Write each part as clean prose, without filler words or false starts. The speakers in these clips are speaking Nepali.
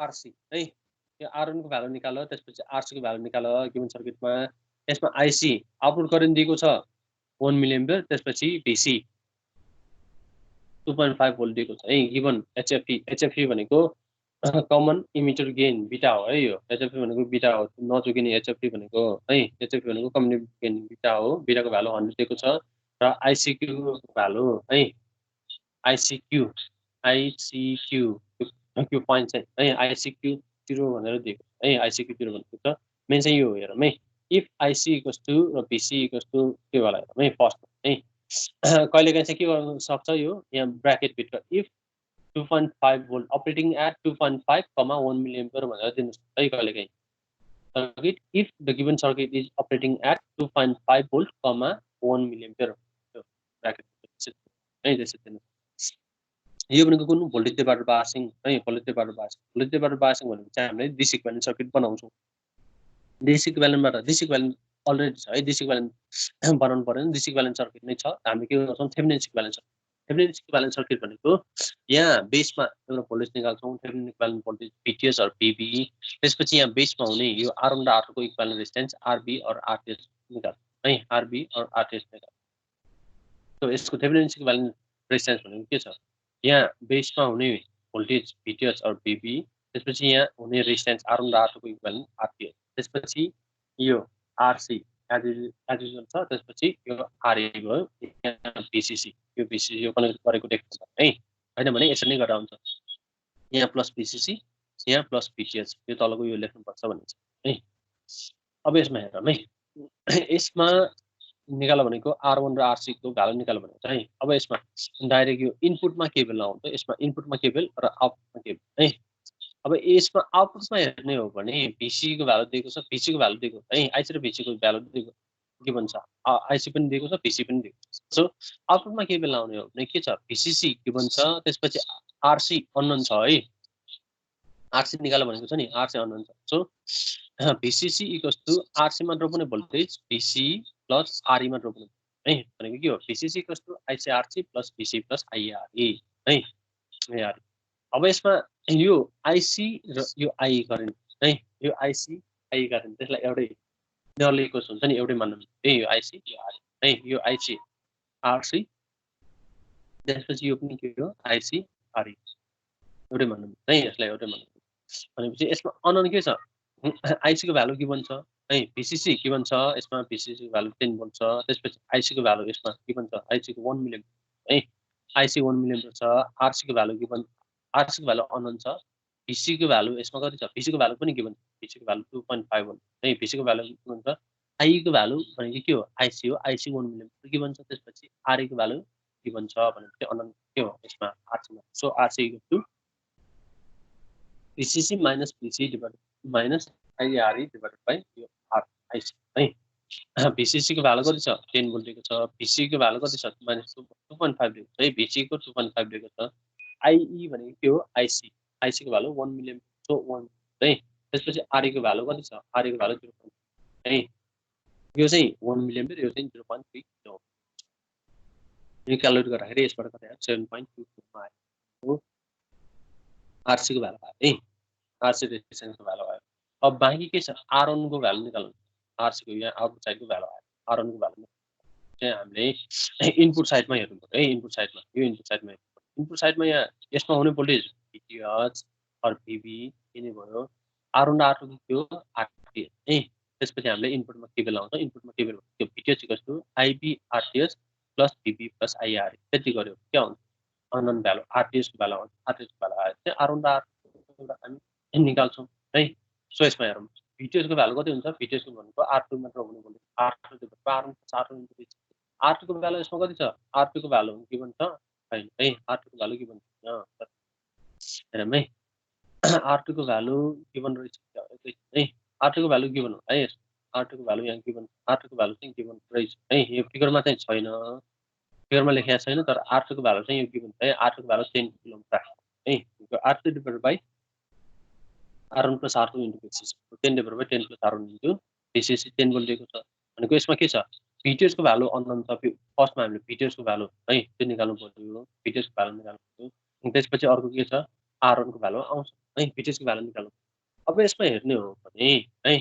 आरसी है यो R1 को भ्यालु निकाल त्यसपछि RC को भ्यालु निकाल गिवन सर्किटमा यसमा आईसी आउटपुट करेन्ट दिएको छ 1 मिली एम्पियर त्यसपछि VC 2.5 भोल्ट दिएको छ है गिवन HFE भनेको कमन इमिटर गेन बीटा हो है यो HFE भनेको बीटा हो नचुकिने HFE भनेको है HFE भनेको कमन इमिटर गेन बीटा हो बीटाको भ्यालु 100 दिएको छ र ICQ को भ्यालु है ICQ त्यो पॉइन्ट चाहिँ है ICQ 0 भनेर दिएको है ICQ 0 भनेको छ मेन चाहिँ यो हेरौँ है इफ IC = र VC = के होला हेरौँ है फर्स्ट है कहिलेकाहीँ चाहिँ के गर्न सक्छ यो यहाँ ब्र्याकेट भित्र if 2.5 volt operating at 2.5, 1 milliampere भनेर दिनुस् है कहिलेकाहीँ circuit if the given circuit is operating at 2.5 volt, 1 milliampere bracket है त्यसै दिनुस् यो भनेको कुन भोल्टेजबाट बासिङ है भोल्टेजबाट बासिङ भनेको चाहिँ हामीले डिसी इक्विभ्यालेन्ट सर्किट बनाउँछौँ डिसी इक्विभ्यालेन्ट अलरेडी छ है डिसी इक्विभ्यालेन्ट बनाउनु पर्दैन डिसी इक्विभ्यालेन्ट सर्किट नै छ हामी के गर्छौँ थेभेनिन इक्विभ्यालेन्ट सर्किट भनेको यहाँ बेसमा एउटा भोल्टेज निकाल्छौँ थेभेनिन इक्विभ्यालेन्ट भोल्टेज VTH और VB त्यसपछि यहाँ बेसमा हुने यो R1 र R2 को इक्विभ्यालेन्ट रेजिस्टेन्स RB और RTS निकाल्छौँ है RB और RTS निकाल्छौँ तो यसको थेभेनिन इक्विभ्यालेन्ट रेजिस्टेन्स भनेको के छ यहाँ बेसमा हुने भोल्टेज VTH और VB त्यसपछि यहाँ हुने रेजिस्टेन्स R1 र R2 को इक्विभ्यालेन्ट RTS त्यसपछि यो RC एडिसन छ त्यसपछि यो RA भयो यहाँ VCC यो VCC यो कनेक्ट गरेको देख्छ है हैन भने यसरी नै गर्दा हुन्छ यहाँ प्लस VCC यहाँ प्लस VTH यो तलको यो लेख्नु पर्छ भनिन्छ है अब यसमा हेरौँ है यसमा निकाल भनेको R1 र RC को भ्यालु निकाल भनेको है अब यसमा डाइरेक्ट यो इनपुटमा केबल लाउँछ यसमा इनपुटमा केबल र आउटपुटमा केबल है अब यसमा आउटपुटमा हेर्ने हो भने VC को भ्यालु दिएको छ VC को भ्यालु दिएको है IC र VC को भ्यालु दिएको के भन्छ IC पनि दिएको छ VC पनि दिएको छ सो आउटपुटमा केबल लाउने हो भने के छ VCC के भन्छ त्यसपछि RC अननोन छ है RC निकाल भनेको छ नि RC अननोन छ सो VCC = RC मा ड्रप हुने भोल्टेज VC प्लस RE मा ड्रप हुने है भनेको के हो VCC = ICRC plus VC plus IRE है IRE अब यसमा यो IC र यो I करेन्ट है यो IC I करेन्ट त्यसलाई एउटै डलेको हुन्छ नि एउटै मान्नु है यो IC यो RE है यो IC RC त्यसपछि यो पनि के हो IC RE एउटै मान्नु है यसलाई एउटै मान्नु भनेपछि यसमा अननोन के छ IC को भ्यालु के भन्छ है VCC के भन्छ यसमा VCC को भ्यालु 10 भन्छ त्यसपछि IC को भ्यालु यसमा के भन्छ IC को 1 मिली है IC 1 मिली छ RC को भ्यालु के भन्छ RC को भ्यालु अननोन छ VC को भ्यालु यसमा कति छ VC को भ्यालु पनि के भन्छ VC को भ्यालु 2.5 हो है VC को भ्यालु के भन्छ I को भ्यालु भनेको के हो IC हो IC 1 मिली के भन्छ त्यसपछि RE को भ्यालु के भन्छ भनेपछि अननोन के हो यसमा RC मा so RC = VCC minus VC divided minus IRE divided by यो IC है VCC को भ्यालु कति छ 10 भोल्ट दिएको छ VC को भ्यालु कति छ -2.5 दिएको छ है VC को 2.5 दिएको छ IE भनेको के हो IC को भ्यालु 1 मिली सो 1 है त्यसपछि RE को भ्यालु कति छ RE को भ्यालु 0.5 है यो चाहिँ 1 मिली एम्पियर यो चाहिँ 0.3 हो यो क्याल्कुलेट गर्दाखेरि यसबाट कति आयो 7.22 मा आयो RC को भ्यालु आयो है RC रेजिस्टेन्स को भ्यालु आयो अब बाँकी के छ R1 को भ्यालु निकाल्नु RC को यहाँ आउटपुट साइड को भ्यालु आयो R1 को भ्यालु चाहिँ हामीले इनपुट साइडमा हेर्नु पर्यो है इनपुट साइडमा यो इनपुट साइडमा यहाँ यसमा हुने भोल्टेज VTH और VB किने भयो R1 र R2 को त्यो RTS है त्यसपछि हामीले इनपुटमा केबल लाउँछ इनपुटमा केबल त्यो VTH = IB RTS plus VB plus IRE त्यति गर्यो के हुन्छ अननोन भ्यालु RTS को भ्यालु RTS को भ्यालु आयो चाहिँ R1 र R2 हामी निकाल्छौँ है सो यसमा हेरौँ VTH को भ्यालु कति हुन्छ VTH को भनेको R2 मात्र हुने भोल्टेज R2 दिएको R1 R2 को भ्यालु यसमा कति छ R2 को भ्यालु के भन्छ हैन है R2 को भ्यालु के भन्छ हेरौँ है R2 को भ्यालु गिवन रहेछ है R2 को भ्यालु गिवन है R2 को भ्यालु यहाँ गिवन R2 को भ्यालु चाहिँ गिवन रहेछ है यो फिगरमा चाहिँ छैन फिगरमा लेखेको छैन तर R2 को भ्यालु चाहिँ यो गिवन है R2 को भ्यालु 10 किलो है R2 divided by R1 plus R2 into VCC 10 divided by 10 plus R1 into VCC 10 volt दिएको छ भनेको यसमा के छ VTH को भ्यालु अननोन छ फर्स्टमा हामीले VTH को भ्यालु है त्यो निकाल्नु पर्यो VTH को भ्यालु निकाल्नु पर्यो त्यसपछि अर्को के छ R1 को भ्यालु आउँछ है VTH को भ्यालु निकाल्नु अब यसमा हेर्ने हो भने है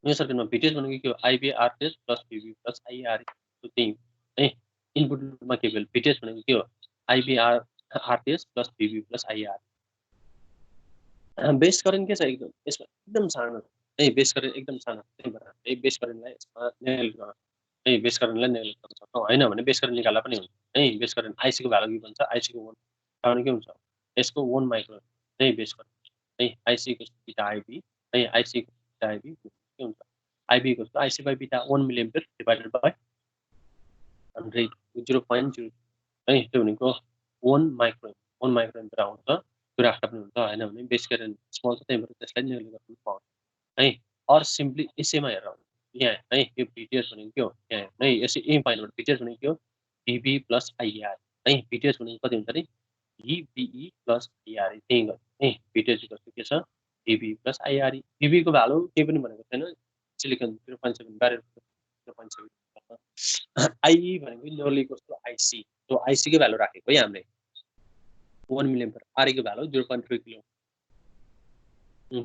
यो सर्किटमा VTH भनेको के हो IB RTH plus VB plus IR त्यही है इनपुटमा के भेल VTH भनेको के हो IB RTH plus VB plus IR base current के छ एकदम यसमा एकदम सानो है बेस करेन्ट एकदम सानो त्यही भएर है बेस करेन्टलाई यसमा नेगलेक्ट गर्न है बेस करेन्टलाई नेगलेक्ट गर्न सक्छौँ हैन भने बेस करेन्ट निकाल्दा पनि हुन्छ है बेस करेन्ट IC को भ्यालु के भन्छ IC को 1 कारण के हुन्छ यसको 1 माइक्रो है बेस करेन्ट है IC को बीटा IB है IC को बीटा IB के हुन्छ IB को IC by beta 1 milliampere divided by 100 0.0 है त्यो भनेको 1 माइक्रो आउँछ त्यो राख्दा पनि हुन्छ हैन भने बेस करेन्ट स्मल छ त्यही भएर त्यसलाई नेगलेक्ट गर्नु पाउँछ है अर सिम्पली यसैमा हेरौँ यहाँ है यो VTH भनेको के हो यहाँ है यसै यही पाइनबाट VTH भनेको के हो VB प्लस IR है VTH भनेको कति हुन्छ नि VBE प्लस IR त्यही गर्नु है VTH जस्तो के छ VB प्लस IR VB को भ्यालु केही पनि भनेको छैन सिलिकन 0.7 ब्यारियर 0.7 IE भनेको लोली कस्तो IC त्यो IC को भ्यालु राखेको है हामीले 1 मिलिएम्पियर RE को भ्यालु 0.3 किलो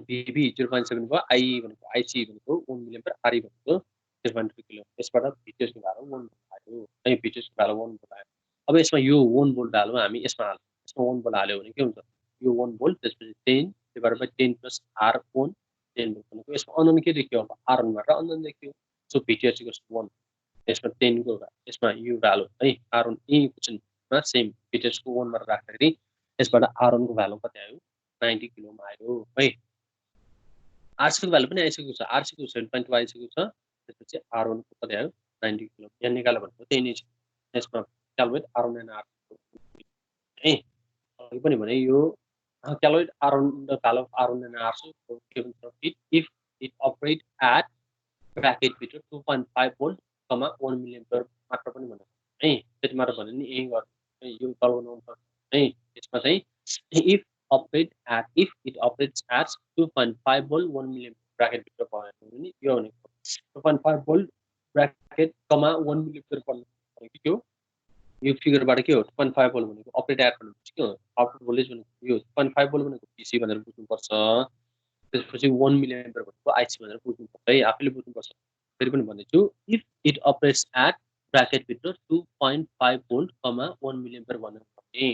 VB 0.7 भयो IE भनेको IC भनेको 1 मिलिएम्पियर RE भनेको 0.3 किलो यसबाट VTH को भ्यालु 1 आयो है VTH को भ्यालु 1 आयो अब यसमा यो 1 भोल्ट भ्यालु हामी यसमा हाल्छौँ यसमा 1 भोल्ट हाल्यो भने के हुन्छ यो 1 भोल्ट त्यसपछि 10 divided by 10 plus R1 10 volt भनेको यसमा अनन के देखियो अब R1 बाट अनन देखियो सो VTH इक्वल्स 1 यसमा 10 को यसमा यो भ्यालु है R1 यही क्वेशनमा सेम VTH को 1 मा राख्दाखेरि यसबाट R1 को भ्यालु कति आयो 90 किलोमा आयो है RC को भ्यालु पनि आइसकेको छ RC को 7.2 आइसकेको छ त्यसपछि R1 को कति आयो 90 किलो यहाँ निकाल्यो भनेको त्यही नै छ यसमा क्याल्कुलेट R1 एन्ड R2 है अघि पनि भने यो calculate R1 the value of R1 and R2 के भन्छ if it operate at bracket भित्र 2.5 भोल्ट 1 मिलिएम्पियर मात्र पनि भनेको है त्यति मात्र भने नि यही गर्नु यो तल बनाउनु है यसमा चाहिँ if it operates at 2.5 volt 1 milliamp bracket भित्र भयो भने यो भनेको 2.5 volt bracket 1 milliampere पर्ने भनेको के हो यो फिगरबाट के हो 2.5 volt भनेको अपरेट एट भनेको के हो आउटपुट भोल्टेज भनेको यो 2.5 volt भनेको PC भनेर बुझ्नु पर्छ त्यसपछि 1 मिलिएम्पियर भनेको IC भनेर बुझ्नु पर्छ है आफैले बुझ्नु पर्छ फेरि पनि भन्दैछु if it operates at bracket भित्र 2.5 volt 1 मिलिएम्पियर भनेर भने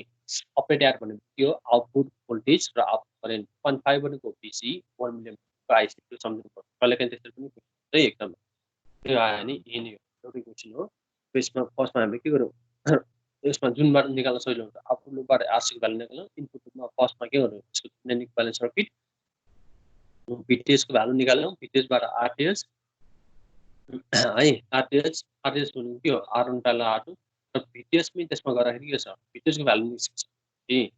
अपरेट एट भनेको के हो आउटपुट भोल्टेज र आउटपुट करेन्ट 0.5 भनेको PC 1 मिलिएम्पियरको IC त्यो सम्झिनु पर्छ कहिलेकाहीँ त्यसरी पनि है एकदम त्यो आयो नि यही नै हो एउटै क्वेसन हो त्यसमा फर्स्टमा हामीले के गर्यौँ यसमा जुनबाट निकाल्न सजिलो हुन्छ आउटपुट लुपबाट RC को भ्यालु निकाल्नु इनपुट लुपमा फर्स्टमा के गर्नु यसको थेभेनिन इक्विभ्यालेन्ट सर्किट VTH को भ्यालु निकाल्यौँ VTH बाट RTH है RTH भनेको के हो R1 टाला R2 र VTH पनि त्यसमा गर्दाखेरि के छ VTH को भ्यालु निस्किन्छ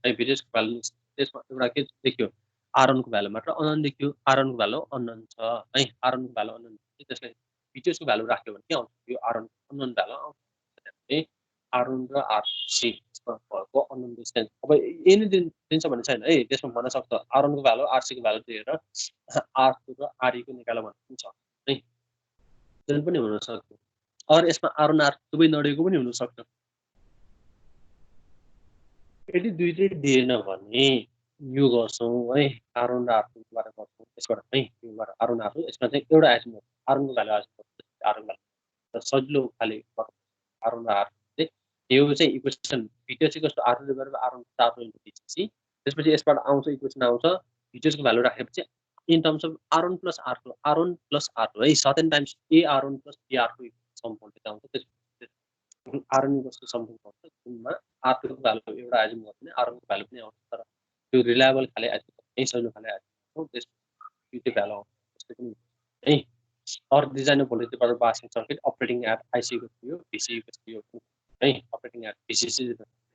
है VTH को भ्यालु त्यसमा एउटा के देखियो R1 को भ्यालु मात्र अनन देखियो R1 को भ्यालु अनन छ है R1 को भ्यालु अनन त्यसलाई VTH को भ्यालु राख्यो भने के आउँछ यो R1 अनन भ्यालु आउँछ R1 र RC यसमा भएको अनन डिस्टेन्स अब यही नै दिन्छ भन्ने छैन है त्यसमा भन्न सक्छ R1 को भ्यालु RC को भ्यालु दिएर R2 र RE को निकाल्न भन्ने छ है त्यो पनि हुन सक्छ अर यसमा R1 R2 दुवै नडिएको पनि हुन सक्छ यदि दुईटै दिएन भने यो गर्छौं है R1 र R2 को बारे गर्छौं यसबाट है योबाट R1 R2 यसमा चाहिँ एउटा आइसम R1 को भ्यालु आइसम R1 भ्यालु सजिलो खाले R1 र R2 चाहिँ यो चाहिँ equation VTH equals to R2 divided by R1 plus R2 into VCE त्यसपछि यसबाट आउँछ इक्वेसन आउँछ VTH को भ्यालु राखेपछि in terms of R1 plus R2 है certain times R1 plus R2 some voltage आउँछ त्यसपछि R1 इक्वल्स टु समथिङ आउँछ जुनमा R2 को भ्यालु एउटा आइसम गर्छ भने R1 को भ्यालु पनि आउँछ तर त्यो रिलायबल खाले आइसम यही सजिलो खाले आइसम त्यसको त्यो भ्यालु आउँछ त्यसको पनि है or design of voltage power passing circuit operating at IC को थियो VCE को थियो है operating at VCC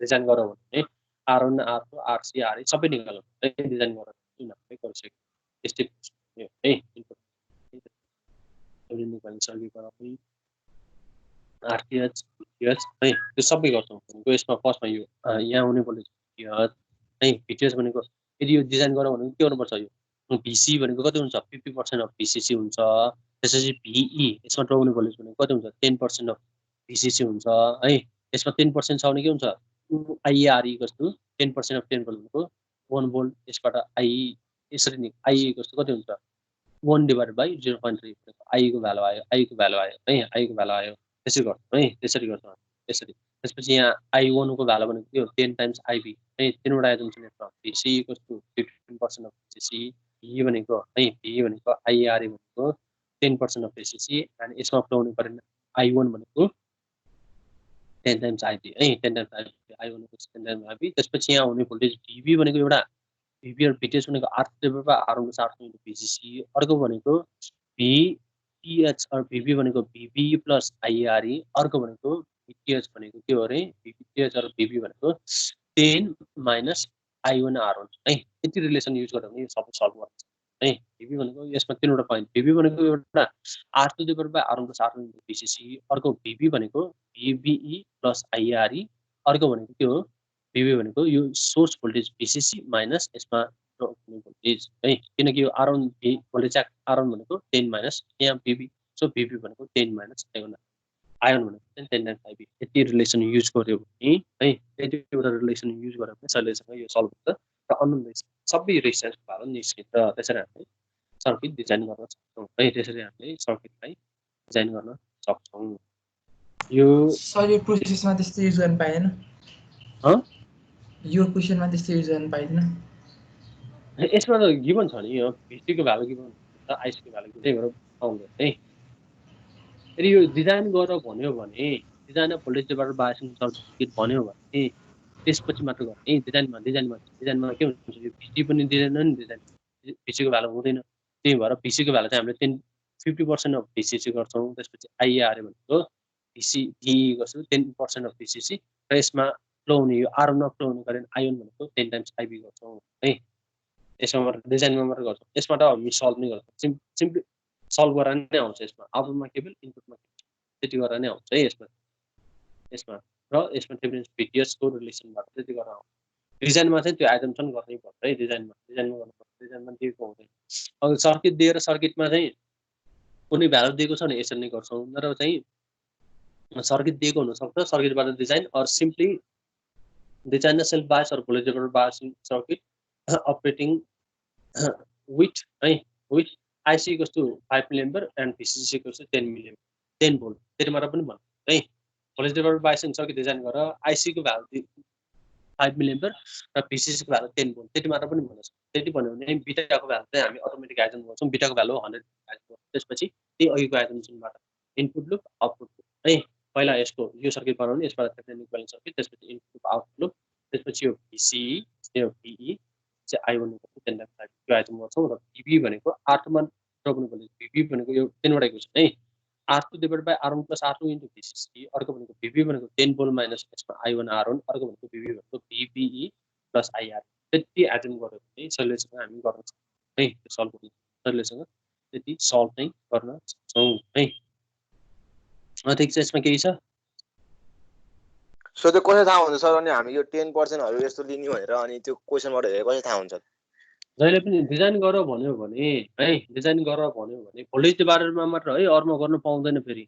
डिजाइन गरौ भने R1 R2 RC RE सबै निकाल्नु है डिजाइन गरौ जुन हामीले गरिसक्यो स्टेप है इनपुट निकाल्नु सर्किट गराउने RTH VTH है त्यो सबै गर्छौं भनेको यसमा फर्स्टमा यो यहाँ आउने भोल्टेज VTH है VTH भनेको यदि यो डिजाइन गरौ भने के गर्नु पर्छ यो VC भनेको कति हुन्छ 50% अफ VCC हुन्छ त्यसपछि VE यसमा ड्राउने भोल्टेज भनेको कति हुन्छ 10% अफ VCC हुन्छ है यसमा 10% छ भने के हुन्छ IAR equals to 10% of 10 volt भनेको 1 भोल्ट यसबाट I यसरी नि I इक्वल्स टु कति हुन्छ 1 डिभाइडेड बाइ 0.3 I को भ्यालु आयो I को भ्यालु आयो है I को भ्यालु आयो त्यसरी गर्छौँ है त्यसरी गर्छौँ त्यसरी त्यसपछि यहाँ I1 को भ्यालु भनेको के हो 10 टाइम्स IB है तीनवटा एजम्सन छ VCE equals to 15% of VCE V भनेको है V भनेको IAR भनेको 10% अफ VCE अनि यसमा फ्लो हुने करेन्ट I1 भनेको 10 टाइम्स IB है 10 टाइम्स IB I1 को 10 टाइम्स IB त्यसपछि यहाँ हुने भोल्टेज VB भनेको एउटा VB र VTH भनेको R divided by R + R VCE अर्को भनेको VTH और VB भनेको VB प्लस IARE अर्को भनेको VTH भनेको के हो रे VTH और VB भनेको 10 माइनस I1 R1 है यति रिलेसन युज गर्यो भने यो सबै सल्भ गर्छ है VB भनेको यसमा तीनवटा पोइन्ट VB भनेको एउटा R2 divided by R1 + R2 VCE अर्को VB भनेको VBE प्लस IARE अर्को भनेको के हो VB भनेको यो सोर्स भोल्टेज VCC माइनस यसमा भोल्टेज है किनकि यो R1 भोल्टेज R1 भनेको 10 माइनस यहाँ VB सो VB भनेको 10 माइनस I1 भनेको 10 टाइम्स IB यति रिलेसन युज गर्यो भने है यतिवटा रिलेसन युज गर्यो भने सजिलैसँग यो सल्भ हुन्छ र अननोन सबै रेजिस्टेन्स भएर निस्किन्छ त्यसरी हामीले सर्किट डिजाइन गर्न सक्छौँ है त्यसरी हामीले सर्किटलाई डिजाइन गर्न सक्छौँ यो सर यो प्रोसेसमा त्यस्तो युज गर्न पाएन यो क्वेशनमा त्यस्तो युज गर्न पाइदैन यसमा त गिभन छ नि यो VC को भ्यालु गिभन हुन्छ IC को भ्यालु त्यही भएर पाउँदैन है यदि यो डिजाइन गरेर भन्यो भने design of voltage divider biasing circuit भन्यो भने त्यसपछि मात्र गर्ने डिजाइनमा के हुन्छ यो VC पनि दिँदैन नि डिजाइन VC को भ्यालु हुँदैन त्यही भएर VC को भ्यालु चाहिँ हामीले 50% अफ VCC गर्छौँ त्यसपछि IAR भनेको VC गर्छु 10% अफ VCC र यसमा फ्लो हुने यो R1 मा फ्लो हुने करेन्ट I1 भनेको 10 टाइम्स IB गर्छौँ है यसमा मात्र डिजाइनमा मात्र गर्छौँ यसबाट हामी सल्भ नै गर्छौँ सिम्पली सल्भ गरेर नै आउँछ यसमा आउटपुटमा केवल इनपुटमा त्यति गरेर नै आउँछ है यसमा र यसमा डिफरेन्स VTH को रिलेसनबाट त्यति गरेर आउँछ डिजाइनमा चाहिँ त्यो एजम्सन गर्नै पर्छ है डिजाइनमा गर्नुपर्छ डिजाइनमा दिएको हुँदैन अब सर्किट दिएर सर्किटमा चाहिँ कुनै भ्यालु दिएको छ भने यसरी नै गर्छौँ तर चाहिँ सर्किट दिएको हुनसक्छ सर्किटबाट design or simply design self bias or voltage divider biasing circuit operating with IC equals to 5 milliampere and VCC equals to 10 milliampere 10 volt त्यतिमा पनि भन्नु है voltage divider biasing circuit design गरेर IC को भ्यालु 5 milliampere र VCC को भ्यालु 10 volt त्यति मात्र पनि भन्नु सक्छ त्यति भन्यो भने बीटा को भ्यालु चाहिँ हामी अटोमेटिक एजम गर्छौँ बीटा को भ्यालु 100 त्यसपछि त्यही अघिको एजम्सनबाट इनपुट लुप आउटपुट लुप है पहिला यसको यो सर्किट बनाउने यसबाट थेभेनिन इक्विभ्यालेन्ट सर्किट त्यसपछि इनपुट लुप आउटपुट लुप त्यसपछि यो VCE यो PE चाहिँ I1 को 10 टाइम्स त्यो आइटम गर्छौँ र VB भनेको R2 मा ड्रप हुने भोल्टेज VB भनेको यो तीनवटा इक्वेसन है R2 divided by R1 + R2 into VCC अर्को भनेको VB भनेको 10 भोल्ट माइनस यसमा I1 R1 अर्को भनेको VB भनेको VBE प्लस IR त्यति एडम गर्यो भने सजिलैसँग हामी गर्न सक्छौँ है त्यो सल्भ गर्न सजिलैसँग त्यति सल्भ चाहिँ गर्न सक्छौँ है ठिक छ यसमा केही छ सो त्यो कसरी थाहा हुन्छ सर अनि हामी यो 10% हरु यस्तो लिने भनेर अनि त्यो क्वेशनबाट हेरेर कसरी थाहा हुन्छ जहिले पनि डिजाइन गरेर भन्यो भने है डिजाइन गरेर भन्यो भने भोल्टेज डिभाइडरमा मात्र है अरुमा गर्न पाउँदैन फेरि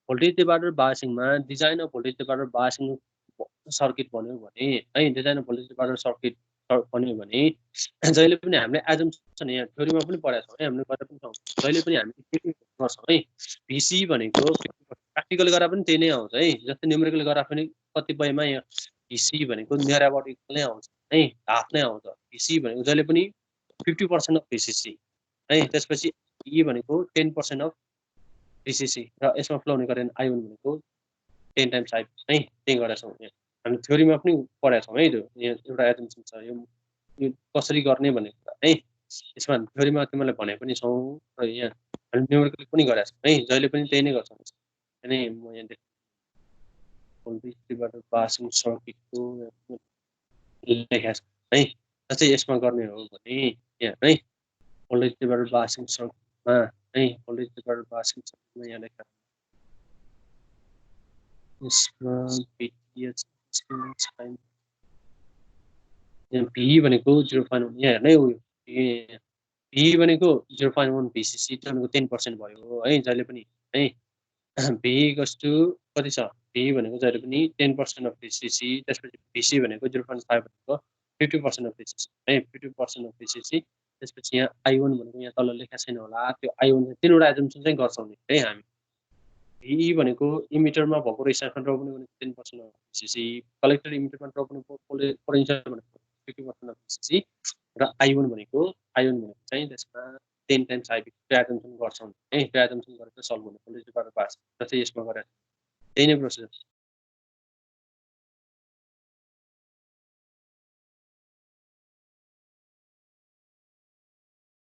भोल्टेज डिभाइडर बायसिङमा design of voltage divider biasing circuit भन्यो भने है design of voltage divider circuit भन्यो भने जहिले पनि हामीले एजम्सन यहाँ थ्योरीमा पनि पढाएको छौँ है हामीले गरेर पनि छौँ जहिले पनि हामी के गर्छौँ है VC भनेको प्र्याक्टिकल गरेर पनि त्यही नै आउँछ है जस्तै न्युमेरिकल गरेर पनि कतिपयमा यहाँ VC भनेको नियर अबाउट इक्वल नै आउँछ है हाफ नै आउँछ VC भनेको जहिले पनि 50% अफ VCC है त्यसपछि E भनेको 10% अफ VCC र यसमा फ्लो हुने करेन्ट I1 भनेको 10 टाइम्स I है त्यही गरेका छौँ यहाँ हामी थ्योरीमा पनि पढाएको छौँ है त्यो यहाँ एउटा एजम्सन छ यो कसरी गर्ने भन्ने कुरा है यसमा थ्योरीमा तिमीलाई भने पनि छौँ र यहाँ हामी न्युमेरिकल पनि गरेका छौँ है जहिले पनि त्यही नै गर्छौँ अनि म यहाँ भोल्टेज डिभाइडर बायसिङ सर्किटको लेखेको छ है जस्तै यसमा गर्ने हो भने यहाँ है भोल्टेज डिभाइडर बायसिङ सर्किटमा है भोल्टेज डिभाइडर बायसिङ सर्किटमा यहाँ लेखेको यसमा VTH PE भनेको 0.1 यहाँ हेर्नै हो PE भनेको 0.1 VCC भनेको 10% भयो है जहिले पनि है PE कस्तो कति छ PE भनेको जहिले पनि 10% अफ VCC त्यसपछि VCE भनेको 0.5 भनेको 50% अफ VCC है 50% अफ VCC त्यसपछि यहाँ I1 भनेको यहाँ तल लेखा छैन होला त्यो I1 चाहिँ तीनवटा एजम्पसन चाहिँ गर्छौँ नि है हामी VE भनेको इमिटरमा भएको रेजिस्ट्रेसन ड्रप हुने भनेको 10% अफ VCC कलेक्टर इमिटरमा ड्रप हुने पोटेन्शियल भनेको 50% अफ VCC र I1 भनेको चाहिँ त्यसमा 10 टाइम्स IB त्यो एजम्पसन गर्छौँ है त्यो एजम्पसन गरेर सल्भ हुने पोलिसी गरेर पास र चाहिँ यसमा गरेर त्यही नै प्रोसेस